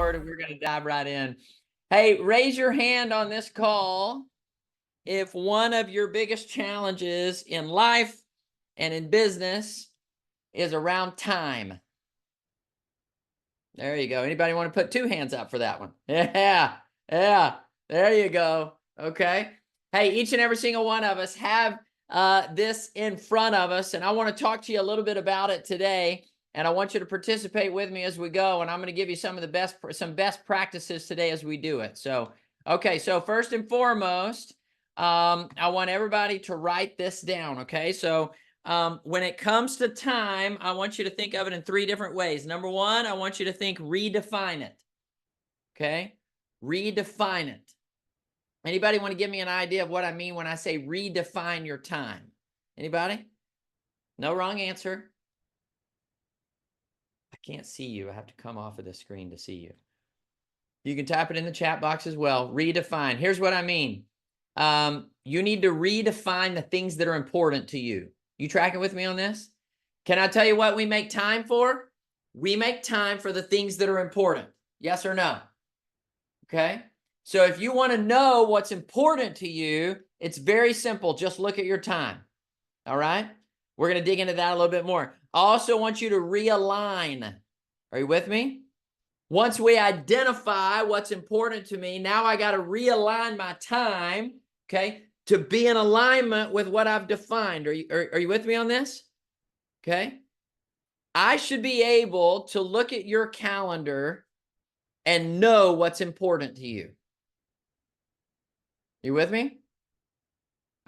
forward and we're going to dive right in. Hey, raise your hand on this call if one of your biggest challenges in life and in business is around time. There you go. Anybody want to put two hands up for that one? Yeah. There you go. Okay. Hey, each and every single one of us have this in front of us, and I want to talk to you a little bit about it today. And I want you to participate with me as we go. And I'm going to give you some best practices today as we do it. So, okay. So first and foremost, I want everybody to write this down. Okay. So when it comes to time, I want you to think of it in three different ways. Number one, I want you to think redefine it. Okay. Redefine it. Anybody want to give me an idea of what I mean when I say redefine your time? Anybody? No wrong answer. I can't see you. I have to come off of the screen to see you. You can type it in the chat box as well. Redefine. Here's what I mean. You need to redefine the things that are important to you. You tracking with me on this? Can I tell you what we make time for? We make time for the things that are important. Yes or no? Okay. So if you want to know what's important to you, it's very simple. Just look at your time. All right. We're going to dig into that a little bit more. I also want you to realign. Are you with me? Once we identify what's important to me, now I got to realign my time, okay, to be in alignment with what I've defined. Are you with me on this? Okay. I should be able to look at your calendar and know what's important to you. You with me?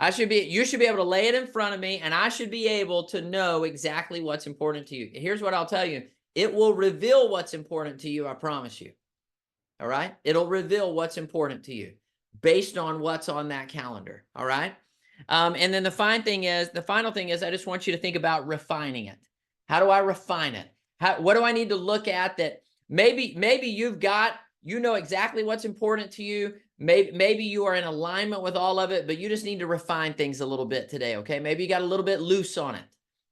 You should be able to lay it in front of me, and I should be able to know exactly what's important to you. Here's what I'll tell you. It will reveal what's important to you, I promise you. All right? It'll reveal what's important to you based on what's on that calendar. All right? And then the final thing is, I just want you to think about refining it. How do I refine it? What do I need to look at that maybe you know exactly what's important to you. Maybe you are in alignment with all of it, but you just need to refine things a little bit today, okay? Maybe you got a little bit loose on it,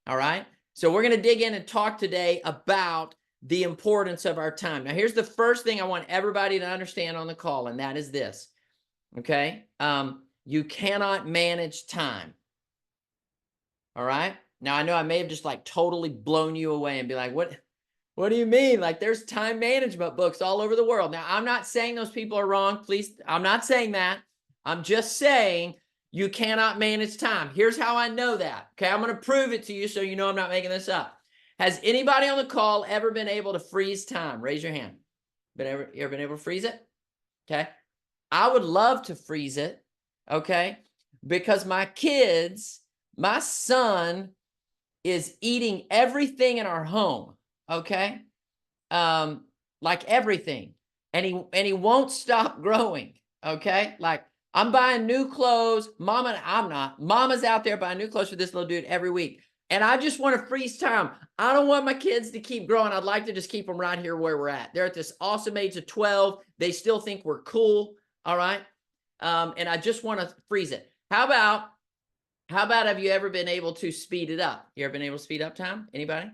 all right? So we're going to dig in and talk today about the importance of our time. Now, here's the first thing I want everybody to understand on the call, and that is this, okay? You cannot manage time, all right? Now, I know I may have just like totally blown you away and be like, what do you mean? Like there's time management books all over the world. Now, I'm not saying those people are wrong. Please, I'm not saying that. I'm just saying you cannot manage time. Here's how I know that. Okay, I'm going to prove it to you so you know I'm not making this up. Has anybody on the call ever been able to freeze time? Raise your hand. You ever been able to freeze it? Okay. I would love to freeze it. Okay. Because my son is eating everything in our home. Okay. Like everything. And he won't stop growing. Okay. Like I'm buying new clothes. Mama's out there buying new clothes for this little dude every week. And I just want to freeze time. I don't want my kids to keep growing. I'd like to just keep them right here where we're at. They're at this awesome age of 12. They still think we're cool. All right. And I just want to freeze it. How about have you ever been able to speed it up? You ever been able to speed up time? Anybody?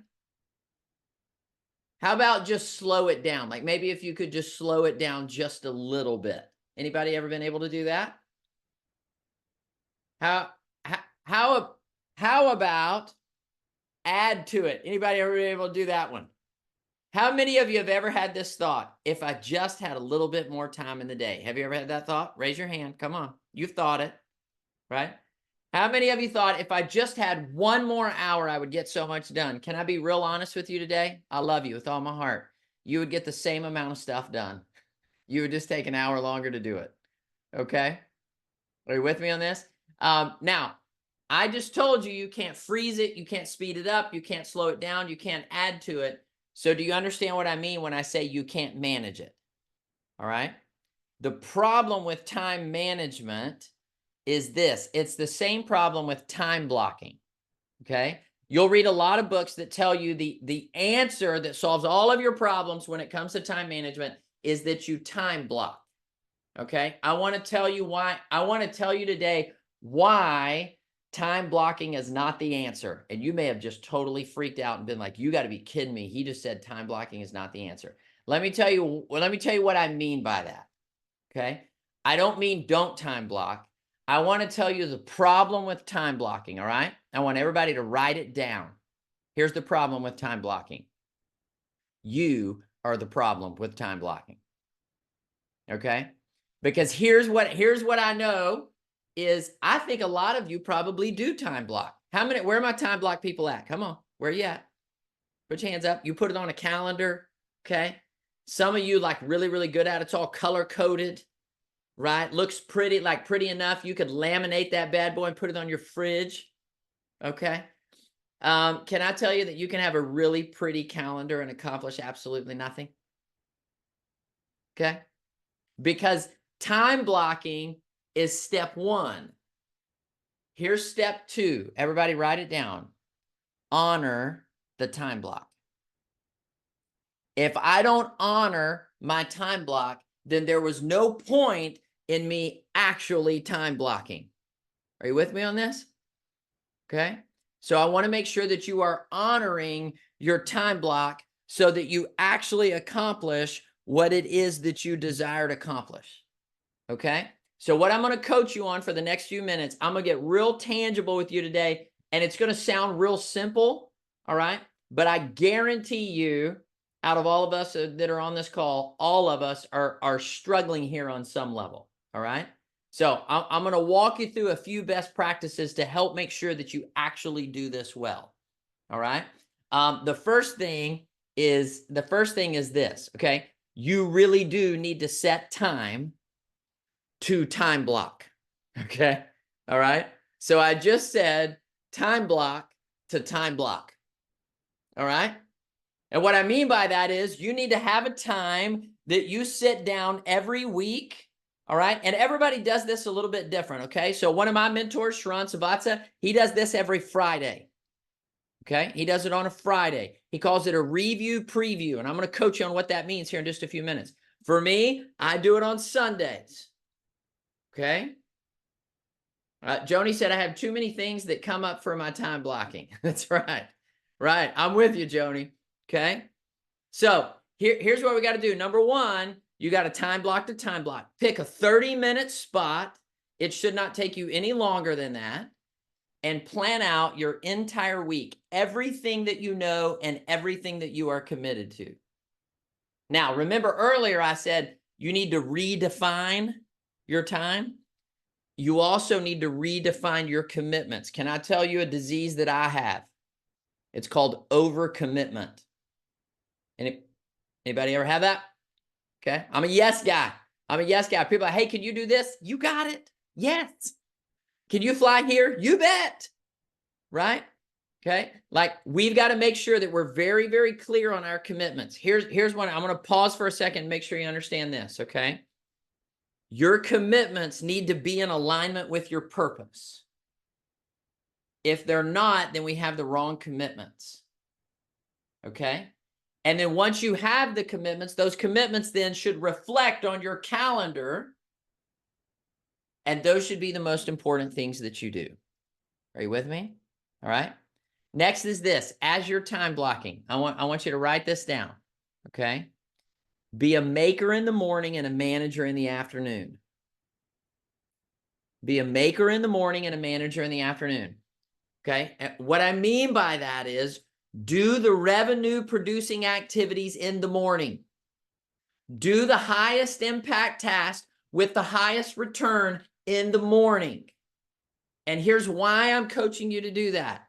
How about just slow it down? Like maybe if you could just slow it down just a little bit. Anybody ever been able to do that? How about add to it? Anybody ever been able to do that one? How many of you have ever had this thought? If I just had a little bit more time in the day. Have you ever had that thought? Raise your hand. Come on. You've thought it, right? How many of you thought if I just had one more hour, I would get so much done? Can I be real honest with you today? I love you with all my heart. You would get the same amount of stuff done. You would just take an hour longer to do it. Okay? Are you with me on this? Now, I just told you can't freeze it. You can't speed it up. You can't slow it down. You can't add to it. So do you understand what I mean when I say you can't manage it? All right? The problem with time management is this. It's the same problem with time blocking, okay? You'll read a lot of books that tell you the answer that solves all of your problems when it comes to time management is that you time block, okay? I want to tell you why. I want to tell you today why time blocking is not the answer. And you may have just totally freaked out and been like, you got to be kidding me. He just said time blocking is not the answer. Let me tell you what I mean by that. Okay. I don't mean don't time block. I want to tell you the problem with time blocking. All right. I want everybody to write it down. Here's the problem with time blocking. You are the problem with time blocking. Okay. Because here's what I know is I think a lot of you probably do time block. Where are my time block people at? Come on. Where are you at? Put your hands up. You put it on a calendar. Okay. Some of you like really, really good at it. It's all color coded, right? Looks pretty, like pretty enough. You could laminate that bad boy and put it on your fridge. Okay. Can I tell you that you can have a really pretty calendar and accomplish absolutely nothing? Okay. Because time blocking is step one. Here's step two. Everybody write it down. Honor the time block. If I don't honor my time block, then there was no point in me actually time blocking. Are you with me on this? Okay. So I want to make sure that you are honoring your time block so that you actually accomplish what it is that you desire to accomplish. Okay. So what I'm going to coach you on for the next few minutes, I'm going to get real tangible with you today, and it's going to sound real simple. All right. But I guarantee you, out of all of us that are on this call, all of us are struggling here on some level. All right. So I'm going to walk you through a few best practices to help make sure that you actually do this well. All right. The first thing is this. Okay. You really do need to set time to time block. Okay. All right. So I just said time block to time block. All right. And what I mean by that is you need to have a time that you sit down every week. All right. And everybody does this a little bit different. Okay. So one of my mentors, Sharon Savatsa, he does this every Friday. Okay. He does it on a Friday. He calls it a review preview. And I'm going to coach you on what that means here in just a few minutes. For me, I do it on Sundays. Okay. Joni said, I have too many things that come up for my time blocking. That's right. Right. I'm with you, Joni. Okay. So here's what we got to do. Number one, you got to time block to time block. Pick a 30-minute spot. It should not take you any longer than that. And plan out your entire week, everything that you know and everything that you are committed to. Now, remember earlier I said you need to redefine your time. You also need to redefine your commitments. Can I tell you a disease that I have? It's called overcommitment. Anybody ever have that? Okay. I'm a yes guy. People are like, hey, can you do this? You got it. Yes. Can you fly here? You bet. Right? Okay. Like we've got to make sure that we're very, very clear on our commitments. Here's one. I'm going to pause for a second and make sure you understand this. Okay. Your commitments need to be in alignment with your purpose. If they're not, then we have the wrong commitments. Okay. And then once you have the commitments, those commitments then should reflect on your calendar. And those should be the most important things that you do. Are you with me? All right. Next is this. As you're time blocking, I want you to write this down. Okay. Be a maker in the morning and a manager in the afternoon. Be a maker in the morning and a manager in the afternoon. Okay. And what I mean by that is do the revenue producing activities in the morning. Do the highest impact task with the highest return in the morning. And here's why I'm coaching you to do that.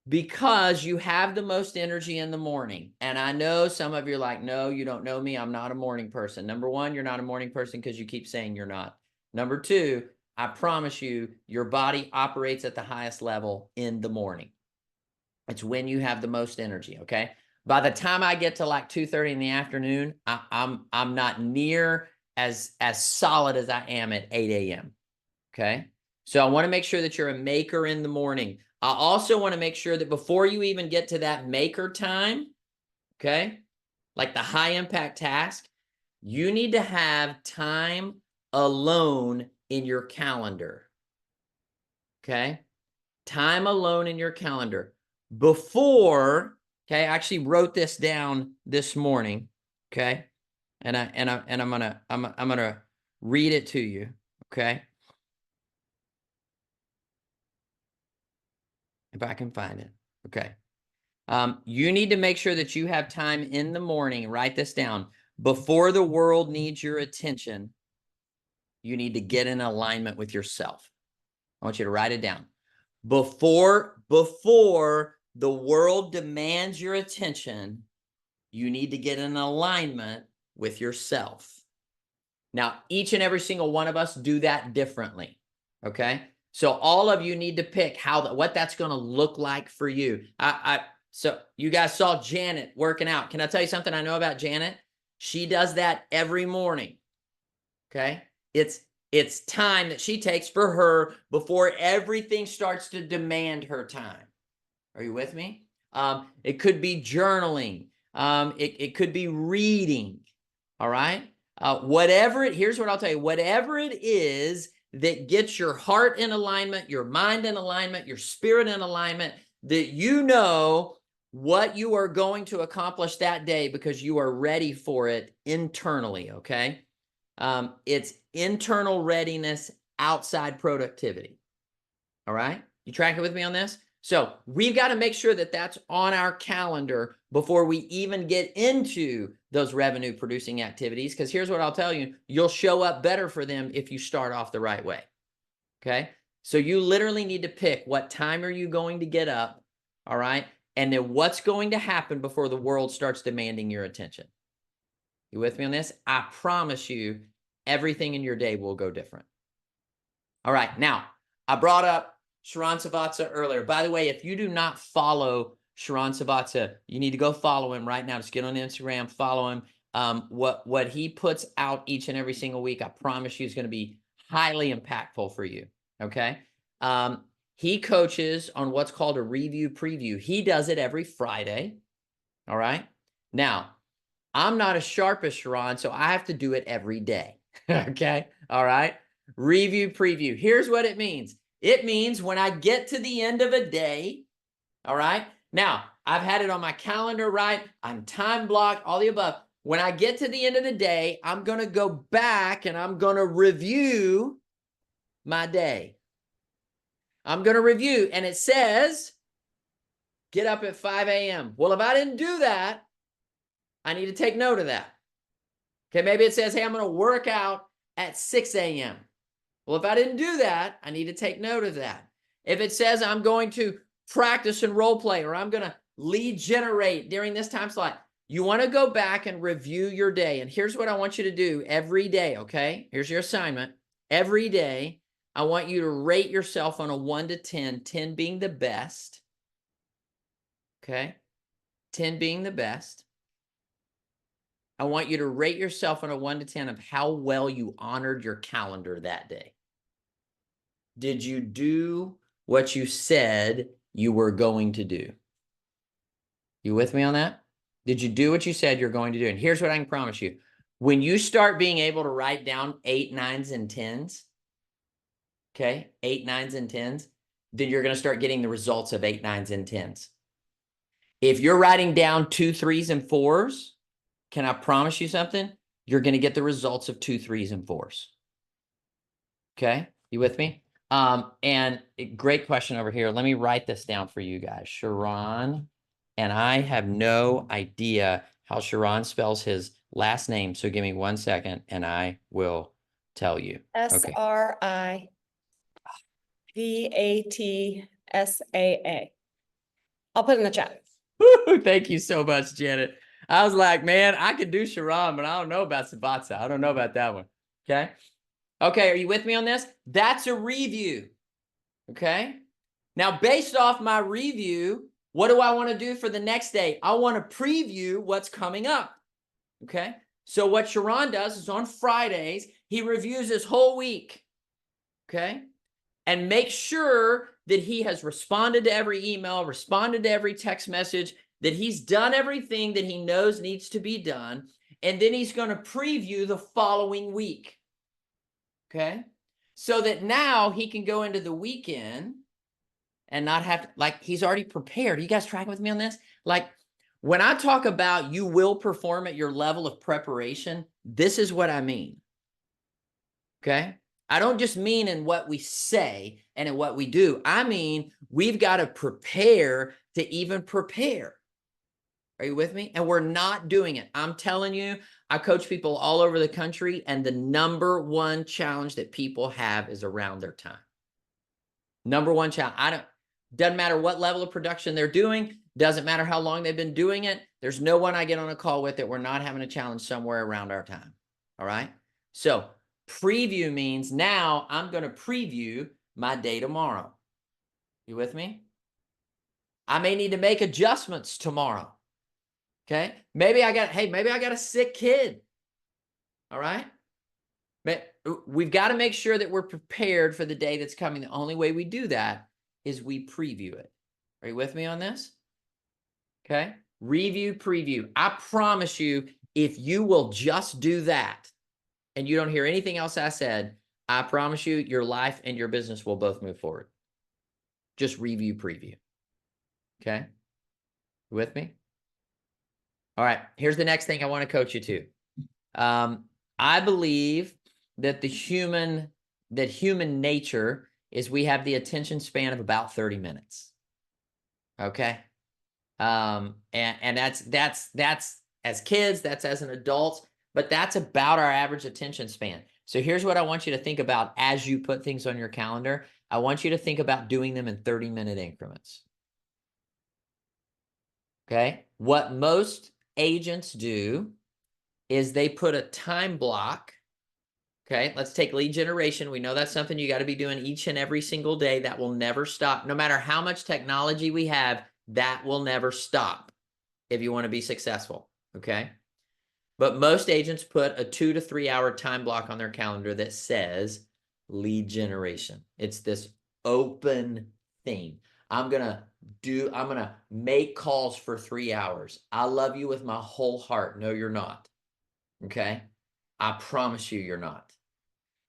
Because you have the most energy in the morning. And I know some of you are like, no, you don't know me. I'm not a morning person. Number one, you're not a morning person because you keep saying you're not. Number two, I promise you, your body operates at the highest level in the morning. It's when you have the most energy, okay? By the time I get to like 2:30 in the afternoon, I'm not near as solid as I am at 8 a.m., okay? So I want to make sure that you're a maker in the morning. I also want to make sure that before you even get to that maker time, okay, like the high impact task, you need to have time alone in your calendar, okay? Time alone in your calendar. Before, okay, I actually wrote this down this morning, okay? And I'm gonna read it to you. Okay. If I can find it. Okay. You need to make sure that you have time in the morning. Write this down. Before the world needs your attention, you need to get in alignment with yourself. I want you to write it down. Before the world demands your attention, you need to get in alignment with yourself. Now, each and every single one of us do that differently. Okay. So all of you need to pick what that's going to look like for you. So you guys saw Janet working out. Can I tell you something I know about Janet? She does that every morning. Okay. It's time that she takes for her before everything starts to demand her time. Are you with me? It could be journaling. It could be reading. All right. Here's what I'll tell you. Whatever it is that gets your heart in alignment, your mind in alignment, your spirit in alignment, that you know what you are going to accomplish that day because you are ready for it internally. Okay. It's internal readiness, outside productivity. All right. You tracking with me on this? So we've got to make sure that that's on our calendar before we even get into those revenue producing activities. Because here's what I'll tell you, you'll show up better for them if you start off the right way. Okay. So you literally need to pick what time are you going to get up. All right. And then what's going to happen before the world starts demanding your attention. You with me on this? I promise you everything in your day will go different. All right. Now I brought up Sharran Srivatsaa earlier. By the way, if you do not follow Sharran Srivatsaa, you need to go follow him right now. Just get on Instagram, follow him. What he puts out each and every single week, I promise you, is going to be highly impactful for you. Okay. He coaches on what's called a review preview. He does it every Friday. All right. Now, I'm not as sharp as Sharran, so I have to do it every day. Okay. All right. Review preview. Here's what it means. It means when I get to the end of a day, all right? Now, I've had it on my calendar, right? I'm time blocked, all the above. When I get to the end of the day, I'm going to go back and I'm going to review my day. I'm going to review, and it says, get up at 5 a.m. Well, if I didn't do that, I need to take note of that. Okay, maybe it says, hey, I'm going to work out at 6 a.m. Well, if I didn't do that, I need to take note of that. If it says I'm going to practice and role play, or I'm going to lead generate during this time slot, you want to go back and review your day. And here's what I want you to do every day, okay? Here's your assignment. Every day, I want you to rate yourself on a 1 to 10, 10 being the best, okay? 10 being the best. I want you to rate yourself on a 1 to 10 of how well you honored your calendar that day. Did you do what you said you were going to do? You with me on that? Did you do what you said you're going to do? And here's what I can promise you. When you start being able to write down 8, 9s, and 10s, okay, 8, 9s, and 10s, then you're going to start getting the results of 8, 9s, and 10s. If you're writing down 2, 3s, and 4s, can I promise you something? You're going to get the results of 2, 3s, and 4s. Okay, you with me? And great question over here. Let me write this down for you guys. Sharran, and I have no idea how Sharran spells his last name. So give me 1 second and I will tell you. Srivatsaa. I'll put it in the chat. Woo, thank you so much, Janet. I was like, man, I could do Sharran, but I don't know about Srivatsaa. I don't know about that one. Okay. Okay, are you with me on this? That's a review, okay? Now, based off my review, what do I want to do for the next day? I want to preview what's coming up, okay? So what Sharran does is on Fridays, he reviews his whole week, okay? And make sure that he has responded to every email, responded to every text message, that he's done everything that he knows needs to be done, and then he's going to preview the following week. Okay, so that now he can go into the weekend and not have to, like, he's already prepared. Are you guys tracking with me on this? Like, When I talk about you will perform at your level of preparation, this is what I mean. Okay? I don't just mean in what we say and in what we do. I mean, we've got to prepare to even prepare. Are you with me? And we're not doing it. I'm telling you, I coach people all over the country, and the number one challenge that people have is around their time. Number one challenge. Doesn't matter what level of production they're doing, doesn't matter how long they've been doing it. There's no one I get on a call with that we're not having a challenge somewhere around our time. All right. So preview means now I'm going to preview my day tomorrow. You with me? I may need to make adjustments tomorrow. Okay. Maybe I got a sick kid. All right. But we've got to make sure that we're prepared for the day that's coming. The only way we do that is we preview it. Are you with me on this? Okay. Review, preview. I promise you, if you will just do that and you don't hear anything else I said, I promise you your life and your business will both move forward. Just review, preview. Okay. You with me? All right. Here's the next thing I want to coach you to. I believe that human nature is we have the attention span of about 30 minutes. Okay. And that's as kids, that's as an adult, but that's about our average attention span. So here's what I want you to think about as you put things on your calendar. I want you to think about doing them in 30-minute increments. Okay. What most agents do is they put a time block. Okay, let's take lead generation. We know that's something you got to be doing each and every single day. That will never stop. No matter how much technology we have, that will never stop if you want to be successful. Okay, but most agents put a 2 to 3 hour time block on their calendar that says lead generation. It's this open thing. I'm going to make calls for 3 hours. I love you with my whole heart. No, you're not. Okay. I promise you, you're not.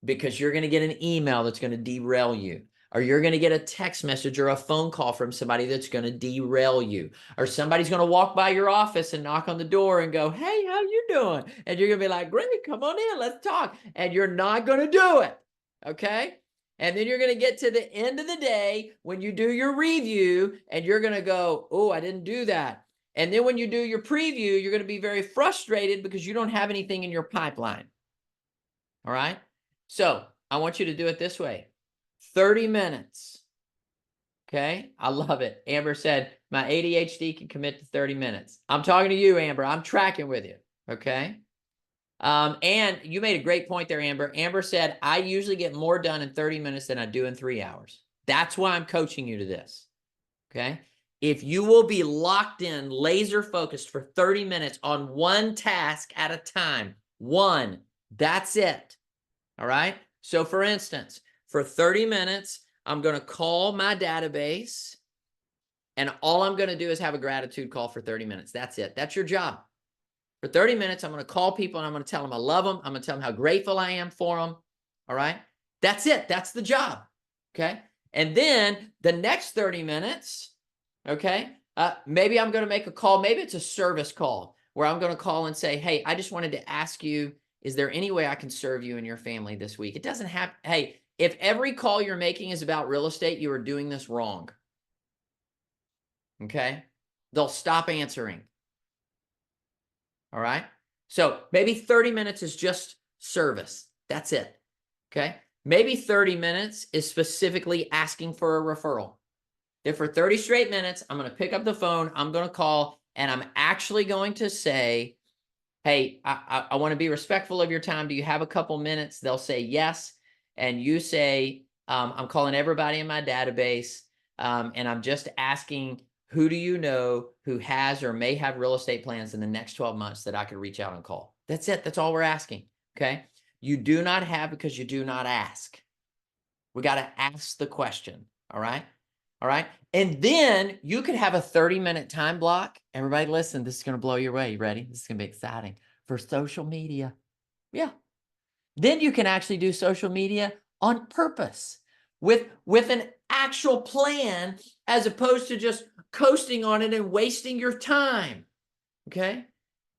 Because you're going to get an email that's going to derail you, or you're going to get a text message or a phone call from somebody that's going to derail you, or somebody's going to walk by your office and knock on the door and go, "Hey, how you doing?" And you're going to be like, "Great, come on in, let's talk." And you're not going to do it. Okay. And then you're going to get to the end of the day when you do your review and you're going to go, "Oh, I didn't do that." And then when you do your preview, you're going to be very frustrated because you don't have anything in your pipeline. All right. So I want you to do it this way. 30 minutes. Okay. I love it. Amber said, my ADHD can commit to 30 minutes. I'm talking to you, Amber. I'm tracking with you. Okay. And you made a great point there, Amber. Amber said, I usually get more done in 30 minutes than I do in 3 hours. That's why I'm coaching you to this. Okay. If you will be locked in, laser focused for 30 minutes on one task at a time, that's it. All right. So for instance, for 30 minutes, I'm going to call my database, and all I'm going to do is have a gratitude call for 30 minutes. That's it. That's your job. For 30 minutes, I'm going to call people and I'm going to tell them I love them. I'm going to tell them how grateful I am for them. All right. That's it. That's the job. Okay. And then the next 30 minutes, okay, maybe I'm going to make a call. Maybe it's a service call where I'm going to call and say, "Hey, I just wanted to ask you, is there any way I can serve you and your family this week?" It doesn't have, hey, if every call you're making is about real estate, you are doing this wrong. Okay. They'll stop answering. All right. So maybe 30 minutes is just service. That's it. Okay. Maybe 30 minutes is specifically asking for a referral. If for 30 straight minutes, I'm going to pick up the phone, I'm going to call, and I'm actually going to say, "Hey, I want to be respectful of your time. Do you have a couple minutes?" They'll say yes. And you say, "I'm calling everybody in my database. And I'm just asking, who do you know who has or may have real estate plans in the next 12 months that I could reach out and call?" That's it. That's all we're asking. Okay. You do not have because you do not ask. We got to ask the question. All right. All right. And then you could have a 30-minute time block. Everybody listen, this is going to blow your way. You ready? This is going to be exciting. For social media. Yeah. Then you can actually do social media on purpose with an actual plan, as opposed to just coasting on it and wasting your time. Okay.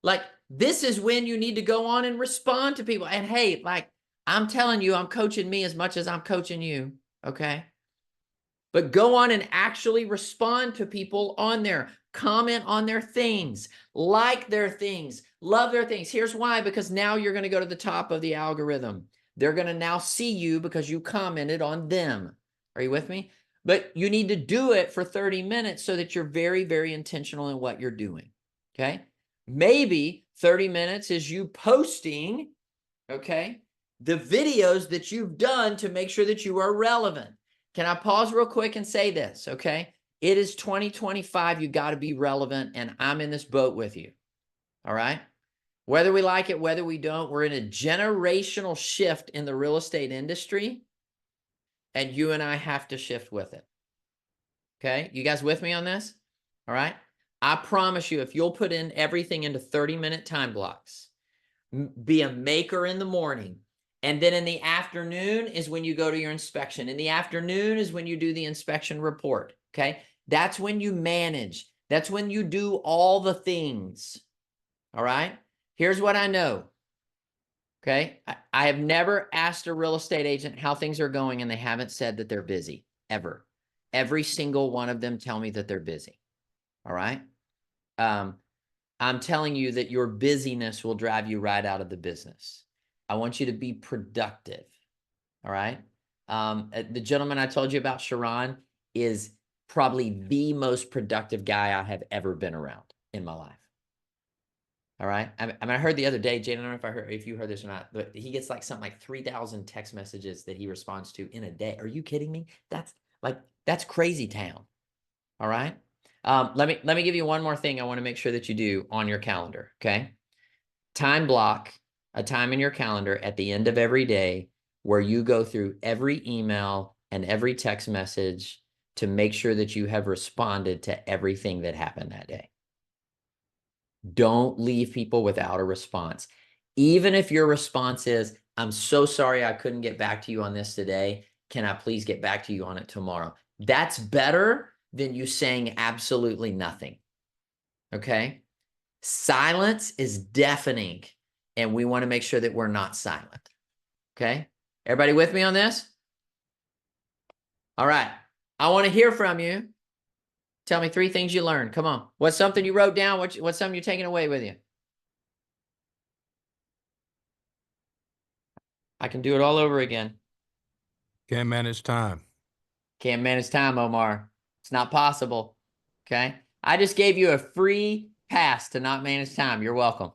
Like, this is when you need to go on and respond to people. And hey, like, I'm telling you, I'm coaching me as much as I'm coaching you. Okay. But go on and actually respond to people on there. Comment on their things, like their things, love their things. Here's why, because now you're going to go to the top of the algorithm. They're going to now see you because you commented on them. Are you with me? But you need to do it for 30 minutes so that you're very, very intentional in what you're doing. Okay. Maybe 30 minutes is you posting, okay, the videos that you've done to make sure that you are relevant. Can I pause real quick and say this? Okay. It is 2025. You got to be relevant. And I'm in this boat with you. All right. Whether we like it, whether we don't, we're in a generational shift in the real estate industry. And you and I have to shift with it. Okay. You guys with me on this? All right. I promise you, if you'll put in everything into 30-minute time blocks, be a maker in the morning. And then in the afternoon is when you go to your inspection. In the afternoon is when you do the inspection report. Okay. That's when you manage. That's when you do all the things. All right. Here's what I know. Okay. I have never asked a real estate agent how things are going and they haven't said that they're busy, ever. Every single one of them tell me that they're busy. All right. I'm telling you that your busyness will drive you right out of the business. I want you to be productive. All right. The gentleman I told you about, Sharon, is probably the most productive guy I have ever been around in my life. All right. I heard the other day, Jane, I don't know if you heard this or not, but he gets like something like 3,000 text messages that he responds to in a day. Are you kidding me? That's crazy town. All right. Let me give you one more thing I want to make sure that you do on your calendar. Okay. Time block a time in your calendar at the end of every day where you go through every email and every text message to make sure that you have responded to everything that happened that day. Don't leave people without a response. Even if your response is, I'm so sorry I couldn't get back to you on this today. Can I please get back to you on it tomorrow? That's better than you saying absolutely nothing. Okay. Silence is deafening, and we want to make sure that we're not silent. Okay. Everybody with me on this? All right. I want to hear from you. Tell me 3 things you learned. Come on. What's something you wrote down? What's something you're taking away with you? I can do it all over again. Can't manage time. Can't manage time, Omar. It's not possible. Okay. I just gave you a free pass to not manage time. You're welcome.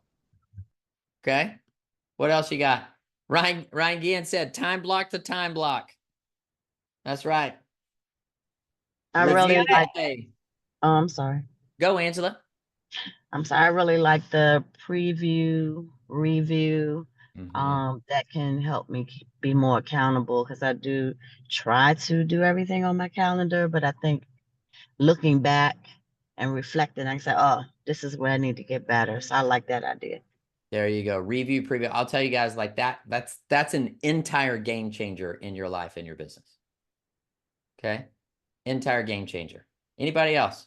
Okay. What else you got? Ryan Guillen said time block to time block. That's right. I really Review like, day. oh, I'm sorry. Go, Angela. I'm sorry. I really like the preview, review, Mhm. that can help me be more accountable because I do try to do everything on my calendar, but I think looking back and reflecting, I say, oh, this is where I need to get better. So I like that idea. There you go. Review, preview. I'll tell you guys like that. That's an entire game changer in your life and your business. Okay. Entire game changer. Anybody else?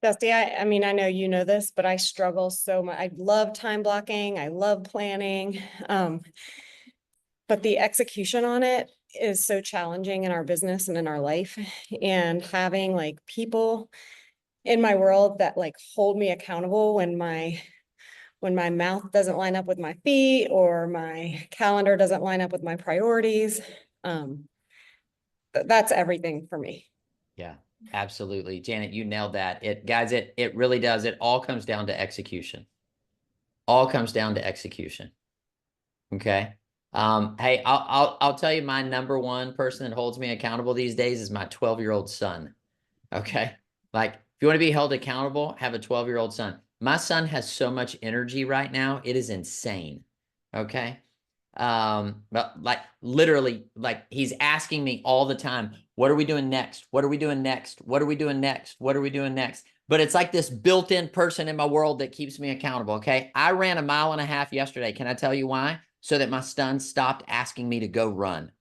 Dusty, I mean, I know you know this, but I struggle so much. I love time blocking. I love planning. But the execution on it is so challenging in our business and in our life. And having like people in my world that like hold me accountable when my mouth doesn't line up with my feet or my calendar doesn't line up with my priorities. That's everything for me. Yeah, absolutely. Janet, you nailed that. Guys, it really does. It all comes down to execution. All comes down to execution. Okay. Hey, I'll tell you, my number one person that holds me accountable these days is my 12-year-old son. Okay. Like, if you want to be held accountable, have a 12-year-old son. My son has so much energy right now. It is insane. Okay. But like literally, like he's asking me all the time, what are we doing next? What are we doing next? What are we doing next? What are we doing next? But it's like this built-in person in my world that keeps me accountable. Okay. I ran 1.5 miles yesterday. Can I tell you why? So that my son stopped asking me to go run.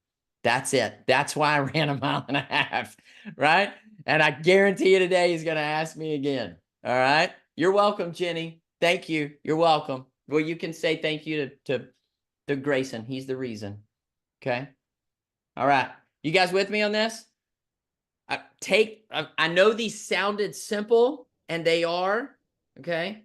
That's it. That's why I ran 1.5 miles, right? And I guarantee you today he's going to ask me again. All right. You're welcome, Jenny. Thank you. You're welcome. Well, you can say thank you to Grayson. He's the reason. Okay. All right. You guys with me on this? I know these sounded simple, and they are, okay?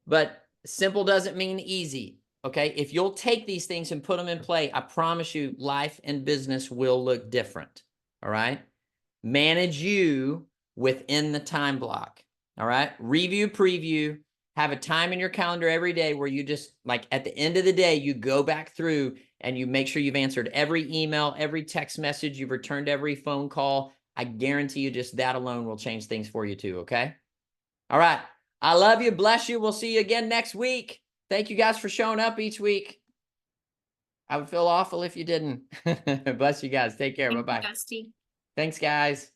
But simple doesn't mean easy, okay? If you'll take these things and put them in play, I promise you life and business will look different, all right? Manage you within the time block, all right? Review, preview, have a time in your calendar every day where you just, like, at the end of the day, you go back through and you make sure you've answered every email, every text message, you've returned every phone call. I guarantee you just that alone will change things for you too, okay? All right. I love you. Bless you. We'll see you again next week. Thank you guys for showing up each week. I would feel awful if you didn't. Bless you guys. Take care. Bye-bye. Dusty. Thanks, guys.